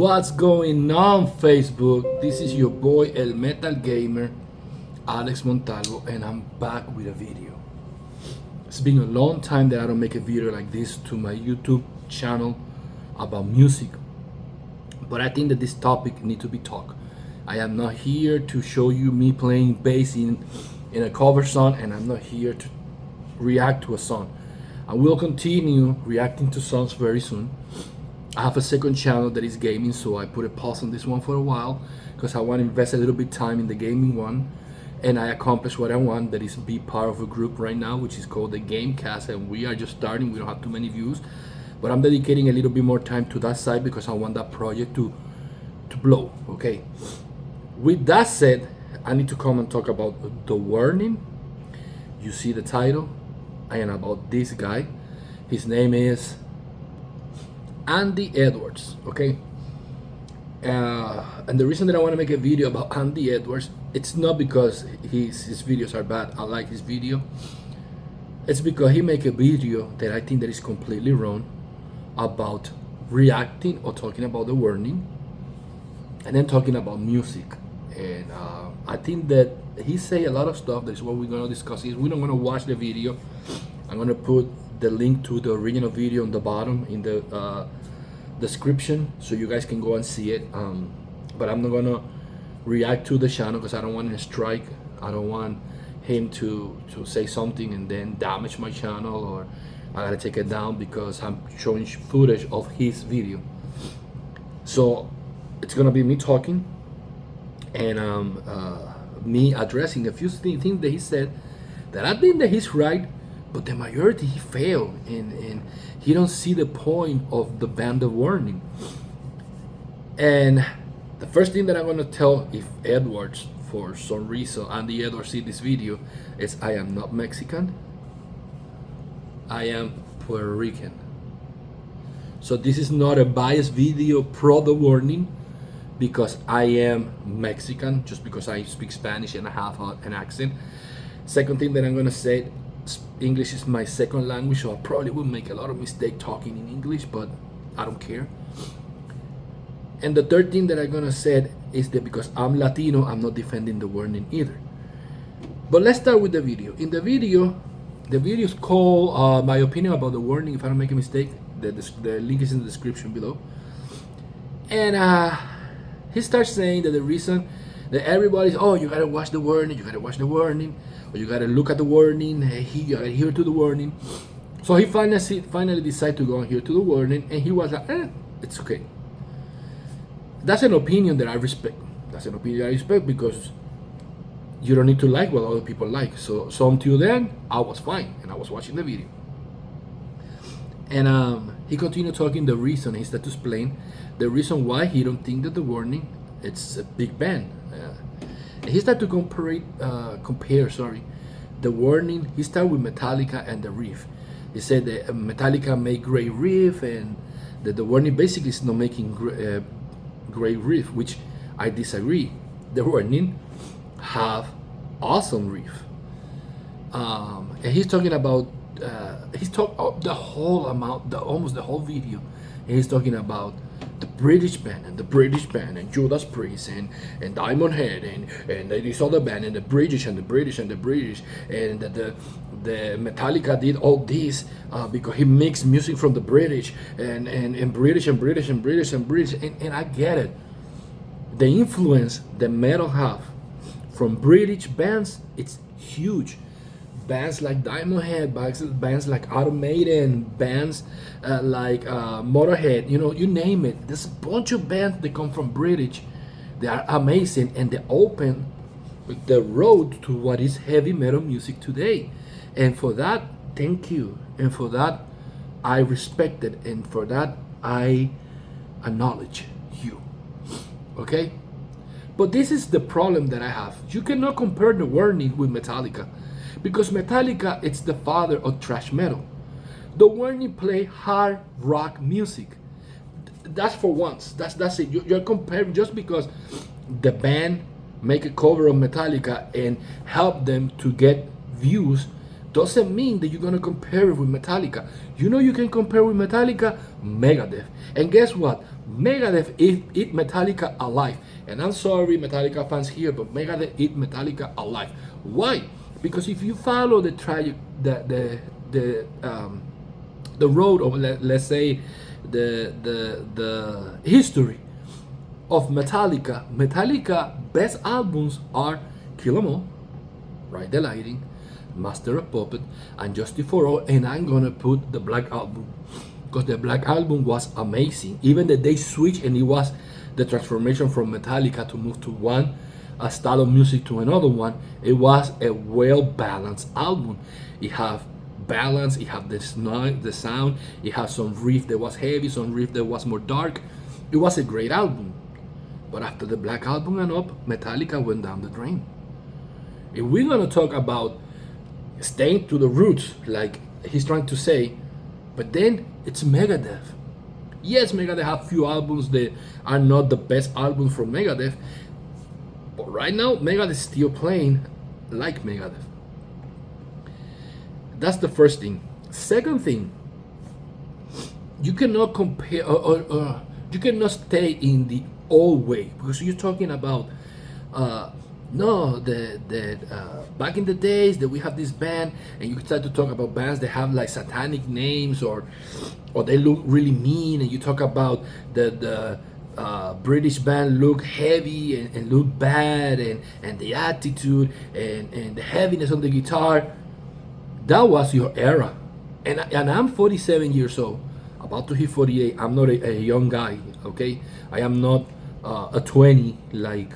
What's going on, Facebook? This is your boy El Metal Gamer, Alex Montalvo, and I'm back with a video. It's been a long time that I don't make a video like this to my YouTube channel about music, but I think that this topic needs to be talked. I am not here to show you me playing bass in a cover song, and I'm not here to react to a song. I will continue reacting to songs very soon. I have a second channel that is gaming, so I put a pause on this one for a while because I want to invest a little bit time in the gaming one, and I accomplished what I want, that is be part of a group right now which is called the Gamecast, and we are just starting. We don't have too many views, but I'm dedicating a little bit more time to that side because I want that project to blow. Okay, with that said, I need to come and talk about the warning. You see the title, and about this guy. His name is Andy Edwards. Okay, and the reason that I want to make a video about Andy Edwards, it's not because his videos are bad. I like his video. It's because he make a video that I think that is completely wrong about reacting or talking about the warning, and then talking about music. And I think that he say a lot of stuff. That is what we're gonna discuss. Is we're not gonna watch the video. I'm gonna put the link to the original video on the bottom in the description, so you guys can go and see it. But I'm not gonna react to the channel because I don't want to strike. I don't want him to say something and then damage my channel, or I gotta take it down because I'm showing footage of his video. So it's gonna be me talking and me addressing a few things that he said that I think that he's right, but the majority he failed, and he don't see the point of the band of warning. And the first thing that I'm gonna tell, if Edwards, for some reason, Andy Edwards see this video, is I am not Mexican. I am Puerto Rican. So this is not a biased video pro the warning because I am Mexican, just because I speak Spanish and I have an accent. Second thing that I'm gonna say, English is my second language, so I probably will make a lot of mistake talking in English, but I don't care. And the third thing that I'm gonna say is that because I'm Latino, I'm not defending the warning either. But let's start with the video. In the video is called My Opinion About the Warning, if I don't make a mistake. The link is in the description below. And he starts saying that the reason that everybody's, oh, you gotta watch the warning, you gotta watch the warning, or you gotta look at the warning, you gotta hear to the warning. So he finally decided to go and hear to the warning, and he was like, it's okay. That's an opinion that I respect. That's an opinion I respect because you don't need to like what other people like. So until then, I was fine, and I was watching the video. And he continued talking the reason. He started to explain the reason why he don't think that the warning, it's a big band. He started to compare the warning. He started with Metallica and the riff. He said that Metallica made great riff, and that the warning basically is not making great riff, which I disagree. The warning have awesome riff. And he's talking about the whole amount, almost the whole video, and he's talking about the British band and Judas Priest and Diamond Head and this other band and the British and the British and that the Metallica did all this because he mixed music from the British and British and I get it. The influence that metal have from British bands, it's huge. Bands like Diamond Head, bands like Iron Maiden, bands like Motorhead, you name it. There's a bunch of bands that come from British. They are amazing, and they open the road to what is heavy metal music today. And for that, thank you. And for that, I respect it. And for that, I acknowledge you. Okay? But this is the problem that I have. You cannot compare the warning with Metallica, because Metallica, it's the father of thrash metal. The warning play hard rock music. That's for once. That's it. You're comparing just because the band make a cover of Metallica and help them to get views, doesn't mean that you're gonna compare it with Metallica. You can compare with Metallica, Megadeth. And guess what? Megadeth eat Metallica alive. And I'm sorry, Metallica fans here, but Megadeth eat Metallica alive. Why? Because if you follow the road of, let's say, the history of Metallica, best albums are Kill 'Em All, Ride the Lightning, Master of Puppet, and Justice for All, and I'm gonna put the Black Album, because the Black Album was amazing. Even that they switched, and it was the transformation from Metallica to move to one a style of music to another one. It was a well balanced album. It have balance, it have the sound, it has some riff that was heavy, some riff that was more dark. It was a great album. But after the Black Album went up, Metallica went down the drain. If we're gonna talk about staying to the roots, like he's trying to say, but then it's Megadeth. Yes, Megadeth have few albums that are not the best albums from Megadeth, but right now Megadeth is still playing like Megadeth. That's the first thing. Second thing, you cannot compare or you cannot stay in the old way, because you're talking about back in the days that we have this band, and you start to talk about bands that have like satanic names or they look really mean, and you talk about the British band look heavy and look bad, and the attitude and the heaviness on the guitar. That was your era, and I'm 47 years old, about to hit 48. I'm not a young guy, okay? I am not a 20 like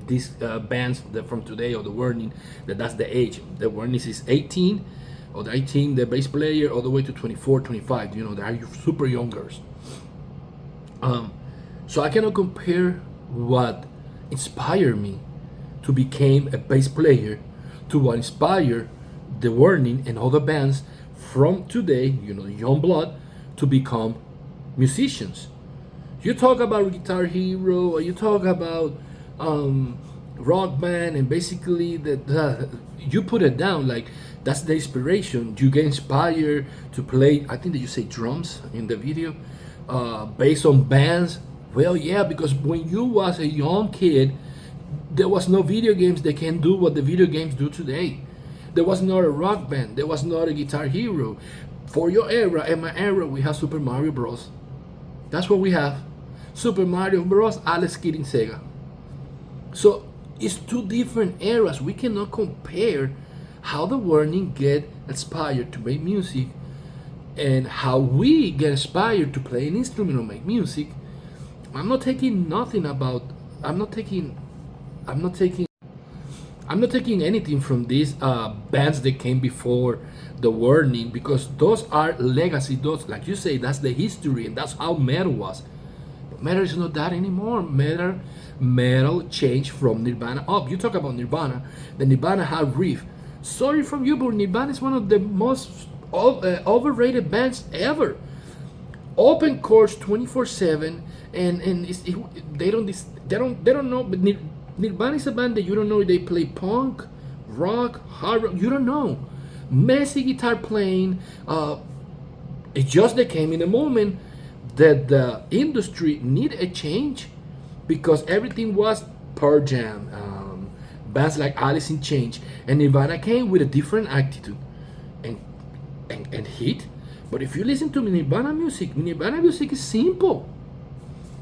these bands from today, or the Warning, that's the age. The Warning is 18, or the 18, the bass player, all the way to 24, 25. You know, they are super youngers. So I cannot compare what inspired me to become a bass player to what inspired the Warning and other bands from today, you know, young blood, to become musicians. You talk about Guitar Hero, or you talk about Rock Band, and basically you put it down like that's the inspiration. You get inspired to play, I think that you say drums in the video, based on bands. Well, yeah, because when you was a young kid, there was no video games that can do what the video games do today. There was not a Rock Band, there was not a Guitar Hero. For your era and my era, we have Super Mario Bros. That's what we have. Super Mario Bros. Alex Kidd in Sega. So it's two different eras. We cannot compare how the Warning get inspired to make music and how we get inspired to play an instrument or make music. I'm not taking anything from these bands that came before the Warning, because those are legacy. Those, like you say, that's the history, and that's how metal was. But metal is not that anymore. Metal changed from Nirvana up. You talk about Nirvana, the Nirvana had riff. Sorry from you, but Nirvana is one of the most overrated bands ever. Open chords 24/7, and they don't know. But Nirvana is a band that you don't know if they play punk, rock, hard rock. You don't know. Messy guitar playing. It just that came in a moment that the industry needed a change, because everything was Pearl Jam, bands like Alice in Chains, and Nirvana came with a different attitude and hit. But if you listen to Nirvana music is simple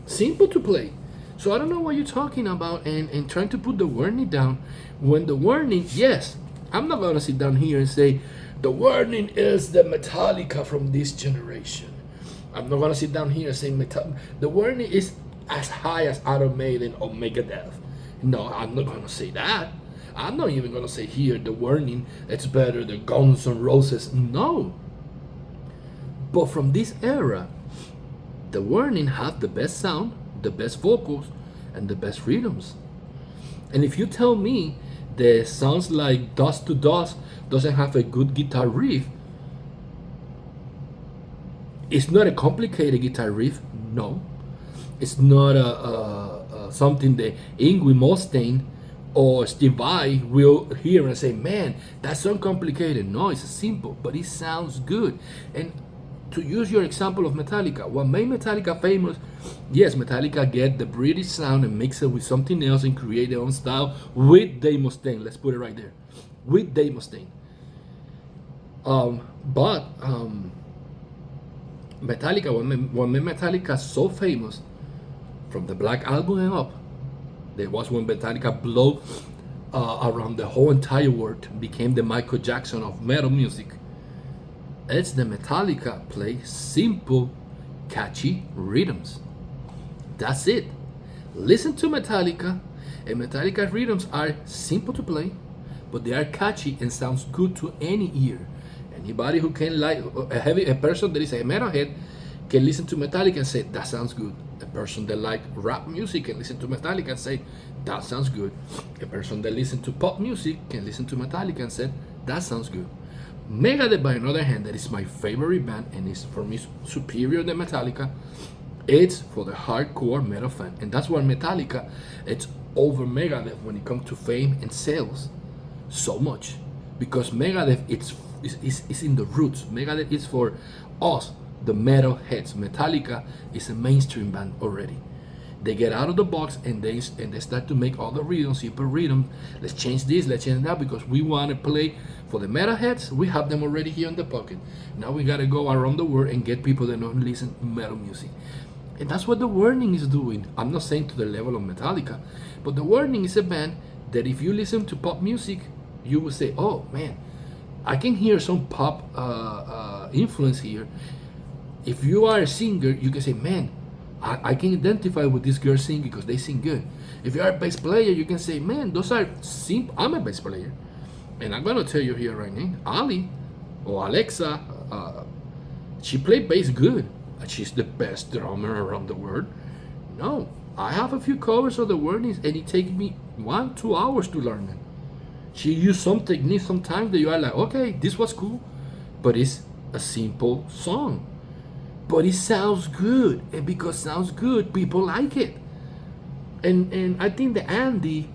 to play. So I don't know what you're talking about and trying to put the Warning down, when the Warning, yes, I'm not gonna sit down here and say the Warning is the Metallica from this generation. I'm not gonna sit down here and say the Warning is as high as Iron Maiden or Megadeth. No, I'm not gonna say that. I'm not even gonna say here the Warning it's better than Guns N' Roses. No. But from this era, the Warning have the best sound, the best vocals, and the best rhythms. And if you tell me that sounds like Dust to Dust doesn't have a good guitar riff, it's not a complicated guitar riff. No, it's not something that Yngwie Malmsteen or Steve Vai will hear and say, "Man, that's so complicated." No, it's simple, but it sounds good. And to use your example of Metallica, what made Metallica famous, yes, Metallica get the British sound and mix it with something else and create their own style with Dave Mustaine. Let's put it right there, with Dave Mustaine. But Metallica, what made Metallica so famous, from the Black Album and up, there was when Metallica blew around the whole entire world, became the Michael Jackson of metal music. It's the Metallica play simple, catchy rhythms. That's it. Listen to Metallica, and Metallica rhythms are simple to play, but they are catchy and sounds good to any ear. Anybody who can like a person that is a metalhead can listen to Metallica and say that sounds good. A person that like rap music can listen to Metallica and say that sounds good. A person that listen to pop music can listen to Metallica and say that sounds good. Megadeth, by another hand, that is my favorite band and is for me superior than Metallica. It's for the hardcore metal fan, and that's why Metallica it's over Megadeth when it comes to fame and sales so much, because Megadeth it's in the roots. Megadeth is for us, the metal heads. Metallica is a mainstream band already. They get out of the box and they start to make all the rhythms, simple rhythm. Let's change this, let's change that, because we want to play for the metalheads. We have them already here in the pocket. Now we gotta go around the world and get people that don't listen to metal music. And that's what the Warning is doing. I'm not saying to the level of Metallica, but the Warning is a band that if you listen to pop music, you will say, oh man, I can hear some pop influence here. If you are a singer, you can say, man, I can identify with this girl singing because they sing good. If you are a bass player, you can say, man, those are simple. I'm a bass player. And I'm going to tell you here right now, Ali or Alexa, she played bass good. She's the best drummer around the world. No, I have a few covers of the Warnings and it takes me 1-2 hours to learn them. She used some techniques sometimes that you are like, okay, this was cool, but it's a simple song. But it sounds good, and because it sounds good, people like it. And I think that Andy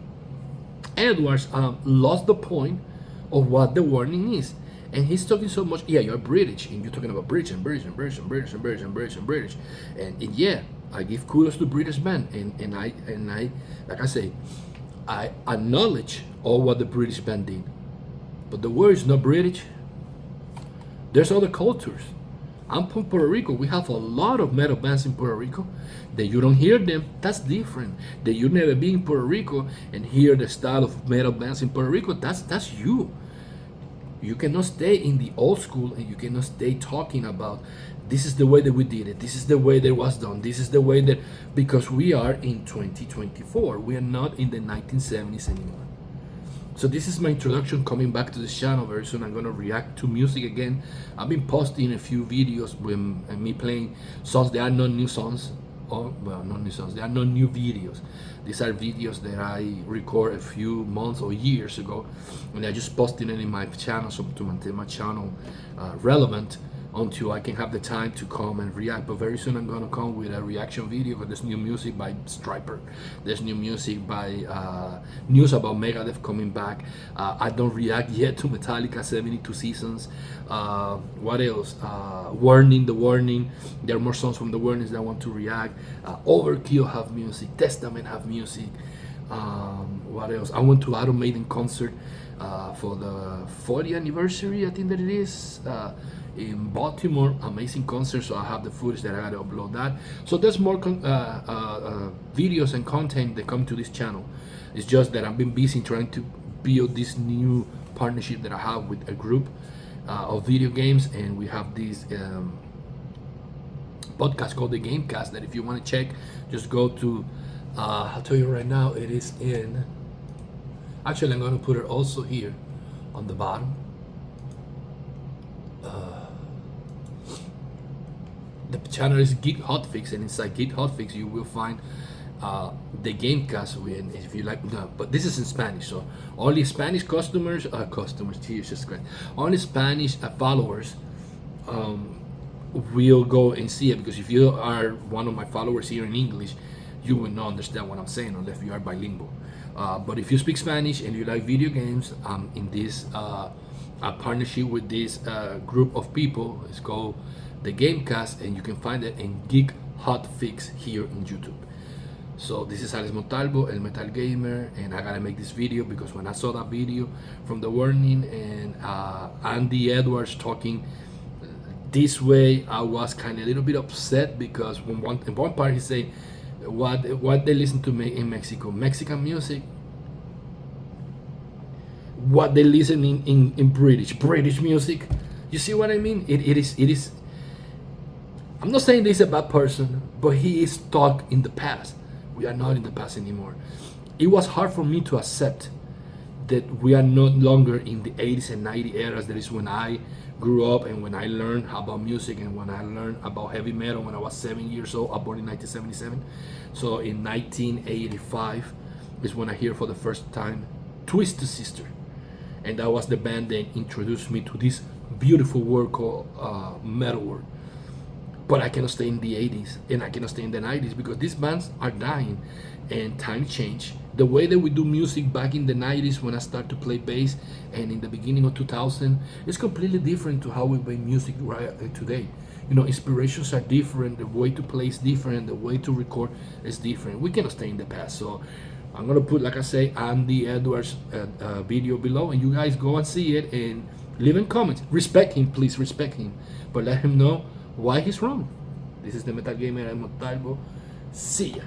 Edwards lost the point of what the Warning is. And he's talking so much, yeah, you're British, and you're talking about British and British and British and British and British and British and British. And yeah, I give kudos to British band, and I like I say, I acknowledge all what the British band did. But the word is not British. There's other cultures. I'm from Puerto Rico. We have a lot of metal bands in Puerto Rico. That you don't hear them, that's different. That you never been in Puerto Rico and hear the style of metal bands in Puerto Rico, that's you. You cannot stay in the old school and you cannot stay talking about this is the way that we did it, this is the way that it was done, this is the way that, because we are in 2024. We are not in the 1970s anymore. So this is my introduction, coming back to this channel. Very soon I'm going to react to music again. I've been posting a few videos with me playing songs. There are no new songs. Oh, well, not new songs. There are no new videos. These are videos that I record a few months or years ago. And I just posted it in my channel, so to maintain my channel relevant until I can have the time to come and react. But very soon I'm going to come with a reaction video, because there's new music by Striper, there's new music by news about Megadeth coming back. I don't react yet to Metallica 72 Seasons. What else? Warning, the Warning. There are more songs from the Warnings that I want to react. Overkill have music, Testament have music. What else? I went to Iron Maiden concert for the 40th anniversary, I think that it is, in Baltimore. Amazing concert. So I have the footage that I gotta upload that. So there's more videos and content that come to this channel. It's just that I've been busy trying to build this new partnership that I have with a group of video games, and we have this podcast called the Gamecast, that if you want to check, just go to I'll tell you right now, it is in, actually I'm going to put it also here on the bottom. The channel is Geek Hotfix, and inside Geek Hotfix you will find the Gamecast. And if you like, no, but this is in Spanish, so only Spanish customers, Jesus Christ, only Spanish followers will go and see it, because if you are one of my followers here in English, you will not understand what I'm saying unless you are bilingual. But if you speak Spanish and you like video games, in this partnership with this group of people, it's called the Gamecast, and you can find it in Geek Hot Fix here in YouTube. So this is Alex Montalvo, El Metal Gamer, and I gotta make this video because when I saw that video from the warning and Andy Edwards talking this way, I was kind of a little bit upset because in one part he say what they listen to me in Mexico, Mexican music. What they listen in British music. You see what I mean? It is. I'm not saying this is a bad person, but he is stuck in the past. We are not in the past anymore. It was hard for me to accept that we are no longer in the 80s and 90s eras. That is when I grew up and when I learned about music and when I learned about heavy metal when I was 7 years old. I was born in 1977. So in 1985 is when I hear for the first time Twisted Sister. And that was the band that introduced me to this beautiful world called metal world. But I cannot stay in the 80s and I cannot stay in the 90s because these bands are dying and time change. The way that we do music back in the 90s when I started to play bass and in the beginning of 2000 is completely different to how we play music right today. You know, inspirations are different, the way to play is different, the way to record is different. We cannot stay in the past. So I'm gonna put, like I say, Andy Edwards video below, and you guys go and see it and leave in comments. Respect him, please respect him, but let him know why he's wrong. This is the Metal Gamer, I'm Montalvo. See ya.